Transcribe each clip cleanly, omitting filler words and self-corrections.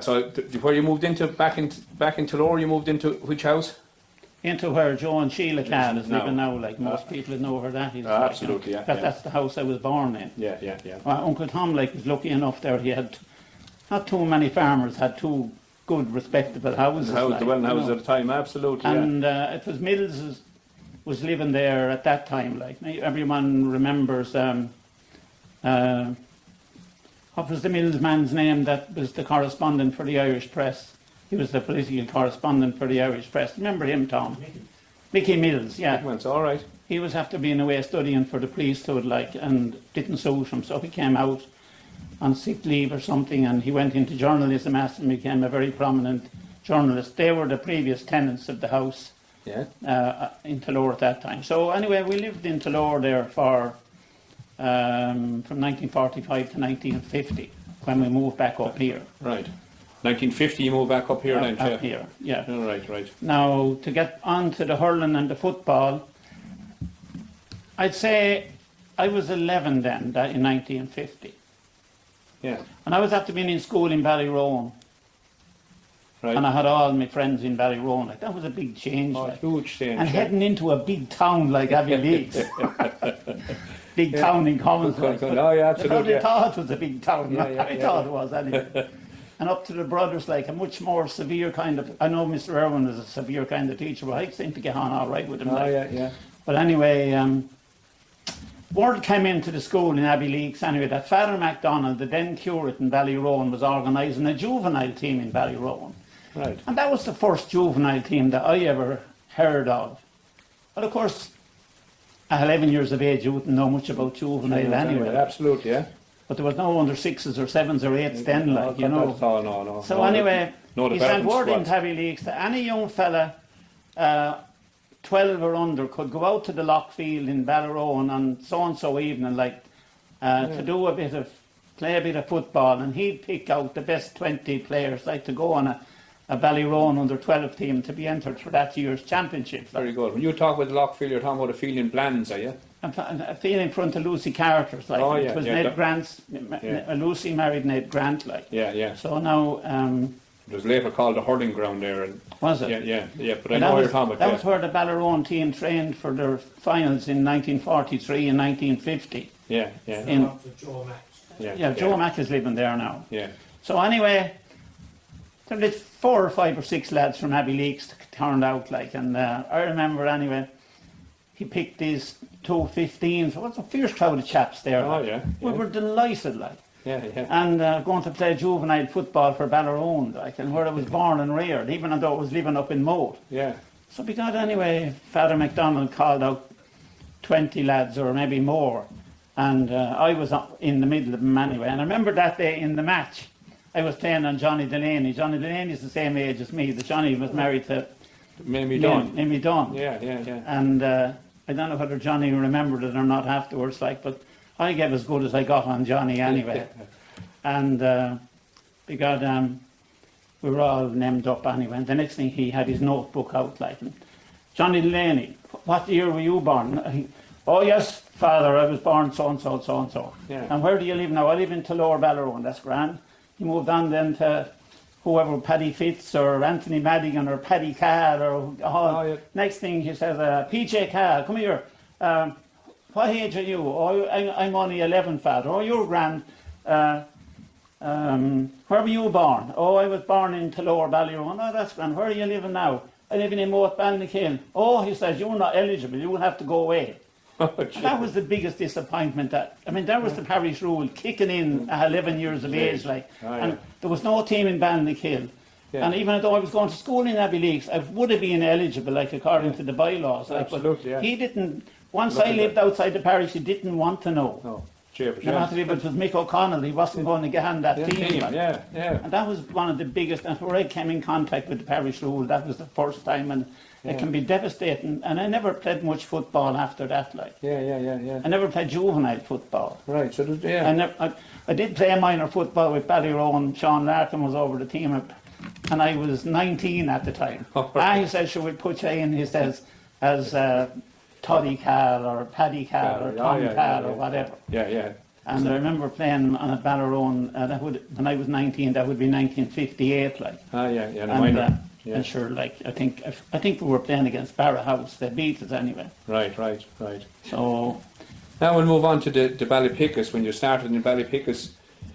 So where you moved into back into Lower, you moved into which house? Into where Joe and Sheila Cahill is living now, like most people know where that is. Absolutely, yeah. Because that's the house I was born in. Yeah. Uncle Tom was lucky enough there. He had not too many farmers had two good, respectable houses. The well houses at the time, absolutely. And it was Mills was living there at that time. Like everyone remembers. What was the Mills man's name that was the correspondent for the Irish Press? He was the political correspondent for the Irish Press. Remember him, Tom? Mickey Mills, yeah. It's all right. He was after being away studying for the priesthood, like, and didn't suit him, so he came out on sick leave or something, and he went into journalism and became a very prominent journalist. They were the previous tenants of the house in Tullow at that time. So anyway, we lived in Tullow there for from 1945 to 1950 when we moved back up here. Right. 1950 you moved back up here then? Up here, yeah. Oh, right. Now, to get on to the hurling and the football, I'd say I was 11 then, in 1950. Yeah. And I was after being in school in Ballyroan. Right. And I had all my friends in Ballyroan. Like, that was a big change. Oh, like. huge change. And heading into a big town like Abbey Leaks. Big town in Commons. Oh, yeah, absolutely. I thought it was a big town. I thought yeah. it was anyway. And up to the brothers, like a much more severe kind of. I know Mr. Irwin was a severe kind of teacher, but I seemed to get on all right with him. Yeah. But anyway, word came into the school in Abbey Leaks anyway that Father MacDonald, the then curate in Ballyroan, was organising a juvenile team in Ballyroan. Right. And that was the first juvenile team that I ever heard of. But of course, at 11 years of age, you wouldn't know much about juvenile anyway. Absolutely, yeah. But there was no under 6s or 7s or 8s then, like, you know. No. So anyway, he sent word in Abbey Leaks that any young fella, 12 or under, could go out to the Lockfield in Ballyroan on so-and-so evening, like, to do play a bit of football, and he'd pick out the best 20 players, like, to go on a Ballyroan under 12 team to be entered for that year's championship. Very good. When you talk about the Lockfield, you're talking about a field in Blands, are you? A field in front of Lucy Carter's, like. It was Ned Grant's. Lucy married Ned Grant, like. Yeah. So now. It was later called the Hurling ground there. And was it? Yeah. But I know what you're talking about. That was where the Ballyroan team trained for their finals in 1943 and 1950. Yeah. Joe Mack. Joe Mack is living there now. Yeah. So anyway, there were 4 or 5 or 6 lads from Abbey Leaks turned out, like, and I remember anyway. He picked these 2 15s. What's a fierce crowd of chaps there. Oh, like. yeah. We were delighted, like. Yeah. And going to play juvenile football for Ballyroan, like, and where I was born and reared, even though I was living up in Moat. Yeah. So because anyway, Father MacDonald called out 20 lads or maybe more, and I was in the middle of them anyway. And I remember that day in the match, I was playing on Johnny Delaney. Johnny Delaney's the same age as me. The Johnny was married to Mamie Dunn. Mamie Dunn. Yeah. And I don't know whether Johnny remembered it or not afterwards, like, but I gave as good as I got on Johnny anyway. And because we were all named up anyway. And the next thing, he had his notebook out, like, and Johnny Delaney, what year were you born? Oh yes, Father, I was born so-and-so, so-and-so. Yeah. And where do you live now? I live in Tullow Ballyroan, that's grand. He moved on then to whoever, Paddy Fitz or Anthony Madigan or Paddy Carr or next thing he says, PJ Carr, come here. What age are you? Oh, I'm only 11, Father. Oh, you're grand. Where were you born? Oh, I was born in Tullow Ballyroan. Oh, that's grand. Where are you living now? I live in Moat Ballynakill. Oh, he says, you're not eligible. You will have to go away. That was the biggest disappointment. That was the parish rule kicking in at 11 years of age, like, and there was no team in Ballynakill. Yeah. And even though I was going to school in Abbey Leaks, I would have been eligible, like, according to the bylaws. Like, absolutely, but he didn't. Once I lived outside the parish, he didn't want to know. No, no matter if it was Mick O'Connell, he wasn't going to get on that team. Like. Yeah. And that was one of the biggest. And where I came in contact with the parish rule, that was the first time, and it can be devastating. And I never played much football after that, like. Yeah. I never played juvenile football. Right. So I did play minor football with Ballyroan. Sean Larkin was over the team, and I was 19 at the time. He said, "Should we put you in?" He says, as Toddy Carl or Paddy Carl or Tom Carl or whatever. Yeah. And I remember playing on a Ballerone, when I was 19, that would be 1958, like. Ah, yeah, And, minor. Yeah. and sure, like, I think we were playing against Barra House. They beat us anyway. Right. So... Now we'll move on to the Ballypickets. When you started in Ballypickets.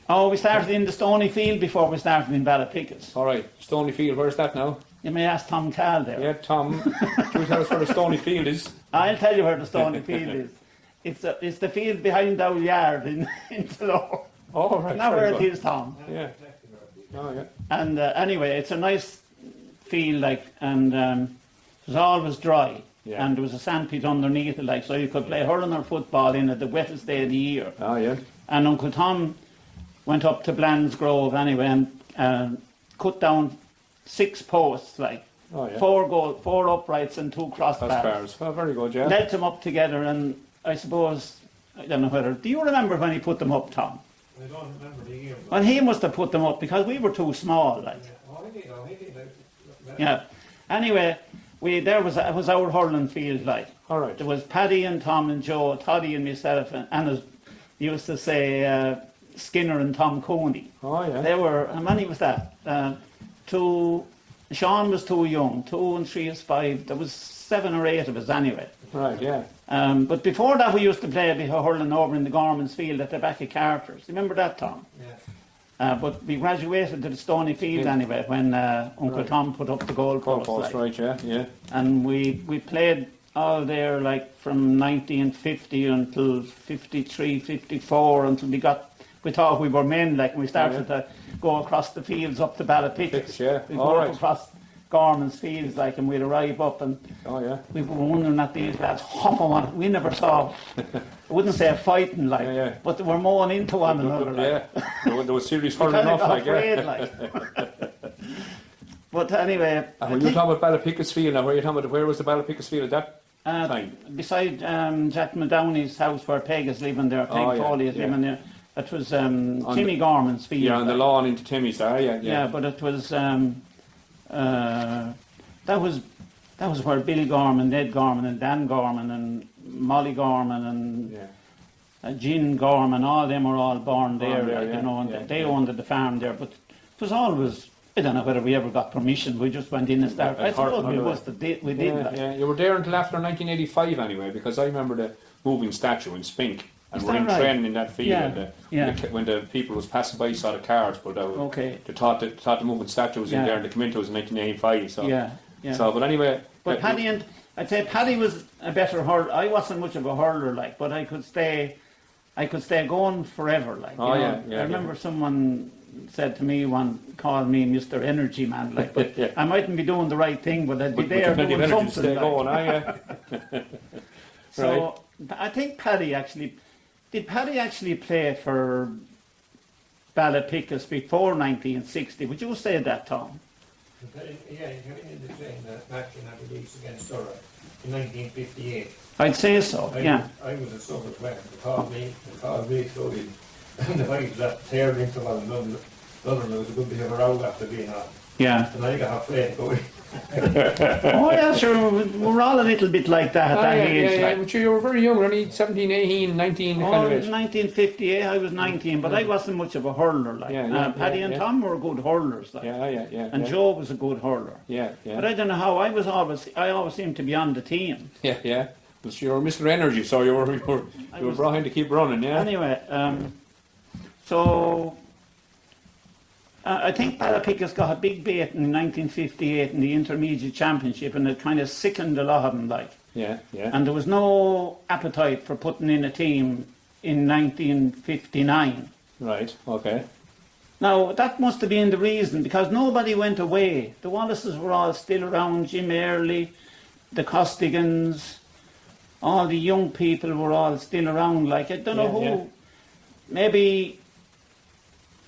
Oh, we started in the Stony Field before we started in Ballypickets. All right, Stony Field, where's that now? You may ask Tom Cahill there. Yeah, Tom, can you tell us where the Stony Field is? I'll tell you where the Stony Field is. It's the field behind our yard in Tullow. Oh, right. Now where it is, Tom. Yeah. Oh, yeah. And anyway, it's a nice field, like, and it was always dry. Yeah. And there was a sandpit underneath it, like, so you could play hurling or football in it the wettest day of the year. Oh, yeah. And Uncle Tom went up to Bland's Grove anyway and cut down 6 posts, like. Oh, yeah. 4 uprights and 2 crossbars. Oh, very good, yeah. Led them up together, and I suppose, I don't know whether, do you remember when he put them up, Tom? I don't remember the year. Well, he must have put them up because we were too small, like. Yeah. Anyway, it was our hurling field, like. All right. There was Paddy and Tom and Joe, Toddy and myself, and as used to say, Skinner and Tom Coney. Oh, yeah. They were, how many was that? Sean was too young, 2 and 3 is 5. There was 7 or 8 of us anyway. Right, yeah. But before that, we used to play a bit of hurling over in the Gorman's Field at the back of Carter's. Remember that, Tom? Yeah. But we graduated to the Stony Field anyway when Uncle Tom put up the goalpost. Goalpost, right, yeah. And we played all there, like, from 1950 until 53, 54, until we thought we were men, like, and we started to go across the fields up to Ballypickets. Yeah. We'd go up across Gorman's Fields, like, and we'd arrive up, and we were wondering at these lads hopping on. We never saw, I wouldn't say fighting, like, but they were mowing into one another, like. Yeah, there was serious hurling enough, like, afraid, like. But anyway... Were you talking about Ballypickets Field now? Where was the Ballypickets Field at that time? Beside Jack McDowney's house where Peg is living there, Peg Foley is living there. It was Timmy Gorman's field. Yeah, on the lawn into Timmy's there, yeah. Yeah, but it was that was where Bill Gorman, Ned Gorman, and Dan Gorman, and Molly Gorman, and Jean Gorman, all them were all born there, you know, and they owned the farm there. But it was always, I don't know whether we ever got permission. We just went in and started. I suppose we did. Yeah, you were there until after 1985 anyway, because I remember the moving statue in Spink. And we're in training in that field, when the people was passing by, saw the cars put out. Okay. They thought the moving statues in there, and the Cominto was in 1985. So, So, but anyway. But I'd say Paddy was a better hurler. I wasn't much of a hurler, like, but I could stay going forever, like. I remember someone said to me called me Mr. Energy Man, like, but I mightn't be doing the right thing, but I'd be there doing something. Like. So I think Paddy actually. Did Paddy actually play for Ballypickets before 1960? Would you say that, Tom? Yeah, he came in the train match in that release against Surrey in 1958. I'd say so, I was a summer player. They called me through him. And the boys that teared into one another. There was a good bit of a row after being on. Yeah. And I got a plane going. Oh yeah, sure, we're all a little bit like that at that age. Yeah, but you were very young, only 17, 18, 19 kind of age. 1958, I was 19, but I wasn't much of a hurler, like. Paddy and Tom were good hurlers, like. And Joe was a good hurler. Yeah. But I don't know how, I always seemed to be on the team. Yeah. But you were Mr. Energy, so you were brought in to keep running, yeah? Anyway, so... I think Ballypickets got a big bait in 1958 in the Intermediate Championship, and it kind of sickened a lot of them, like. Yeah. And there was no appetite for putting in a team in 1959. Right, okay. Now, that must have been the reason, because nobody went away. The Wallaces were all still around, Jim Early, the Costigans, all the young people were all still around, like, I don't know who, maybe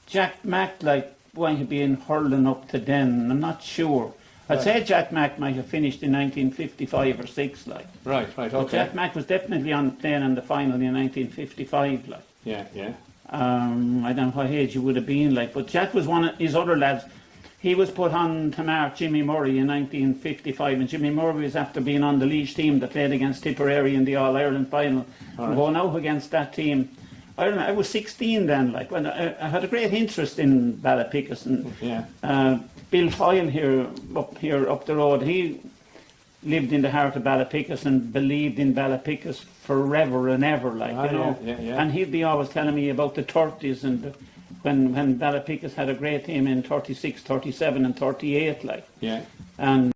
Jack Mack, like, might have been hurling up to then, I'm not sure. I'd say Jack Mack might have finished in 1955 or 6, like. Right, okay. But Jack Mack was definitely playing in the final in 1955, like. Yeah. I don't know what age you would have been, like, but Jack was one of his other lads. He was put on to mark Jimmy Murray in 1955, and Jimmy Murray was after being on the Laois team that played against Tipperary in the All-Ireland final. And going out against that team, I don't know, I was 16 then, like, when I had a great interest in Ballapicus, and Bill Foyle up the road, he lived in the heart of Ballapicus and believed in Ballapicus forever and ever, like, you know. And he'd be always telling me about the 30s and when Ballapicus had a great team in 36, 37 and 38, like. Yeah. And